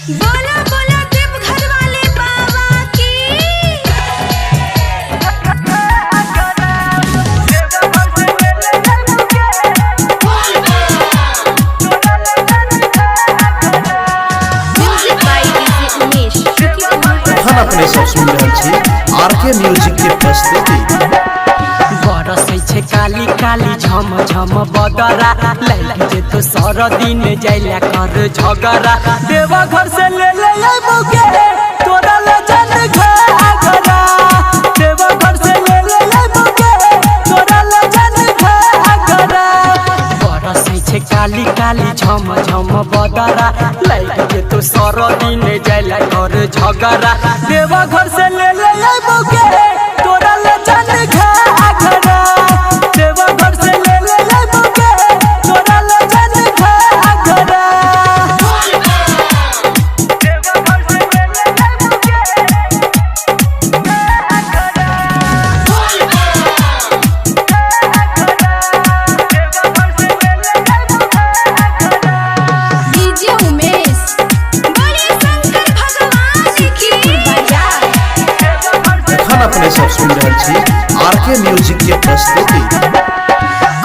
बोला बोला देवघर वाले बाबा की। Music by DJ Umesh. हम अपने सब सुन रहल छी आरके म्यूजिक के प्रस्तुति। बरसै छे काली काली झम झम बदरा लैला जे तो सर दिन जाइला कर झगड़ा देवा घर से ले ले आइबो के तोरा ले जन घाघरा देवा घर से ले ले आइबो के तोरा ले जन घाघरा बरसै छे काली काली झम झम बदरा लैला जे तो सर दिन जाइला कर झगड़ा देवा घर से ले ले आइबो के तोरा ले जन घाघरा देवा घर से ले ले आइबो के तोरा ले जन घाघरा देवा घर से ले ले आइबो के डीजे उमेश बोले शंकर भगवान की। हम अपने सब सुन रहल छी आरके म्यूजिक के प्रस्तुति।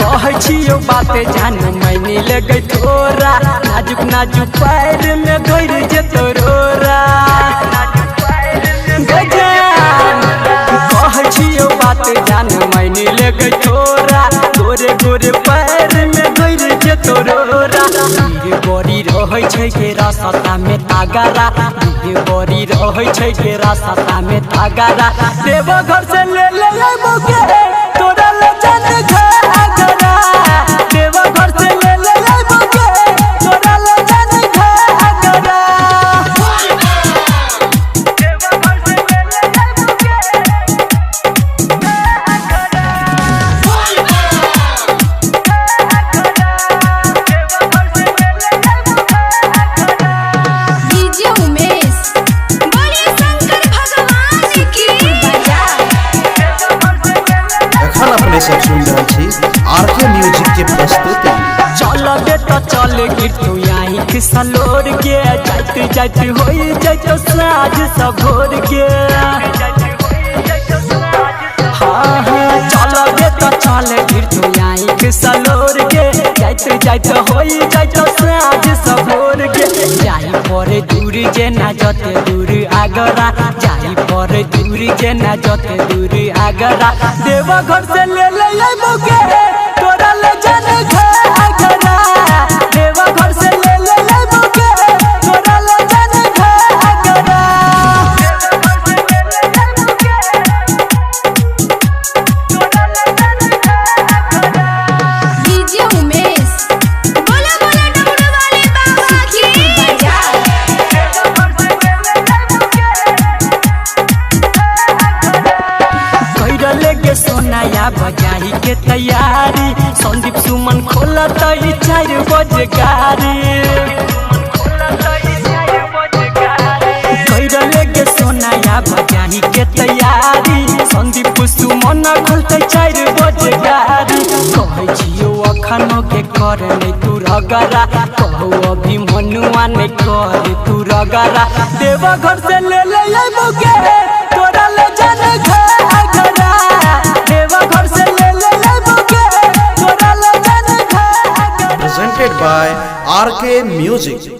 कहै छियो बाते जान मैंने लगे थोरा नाजुक नाजुक पैर में गइर जे तोरा गजान कहै छियो बाते जान मैंने लगे थोरा गोरे गोरे पैर में गइर जे तोरा धीरे बड़ी रहै छै के रास्ता में तागारा धीरे बड़ी रहै छै के रास्ता में तागारा देवा घर से ले ले आइबो के तोरा ले जन घाघरा देवा घर से ले ले आइबो के तोरा ले जन घाघरा देवा घर से ले ले आइबो के डीजे उमेश बोले शंकर भगवान की। हम अपने सब सुन रहल छी आरके म्यूजिक के प्रस्तुति। चल बे तो चल गिर तू यहाँ के सलोर के जाते जाते होई जाते साँझ सब भोर के हाँ हाँ चल बे तो चल गिर तू यहाँ के सलोर के जाते जाते होई जाते साँझ सब भोर के जाई परे दूर जे ना जते दूर आगरा जाई परे दूर जे ना जते दूर आगरा देवा घर से ले ले आइबो के तोरा ले जन घाघरा देवा घर से ले ले आइबो के तोरा ले जन घाघरा देवा घर से ले ले आइबो के तोरा ले जन घाघरा डीजे उमेश बोला बोला डमरू वाले बाबा की। कैरले के सोनाया बजाई के तैयारी संदीप सुमन खोला तई 4 बजे गाड़ी कैरले के सोनाया बजाई के तैयारी संदीप सुमन खोलते 4 बजे गाड़ी कहै छियो अखनो के कर नै तू रगरा कहू अभी मनुआ नै कर तू रगरा देवा घर से ले ले आइबो के तोरा ले जन घाघरा देवा घर से ले ले आइबो के तोरा ले जन घाघरा Presented by RK Music।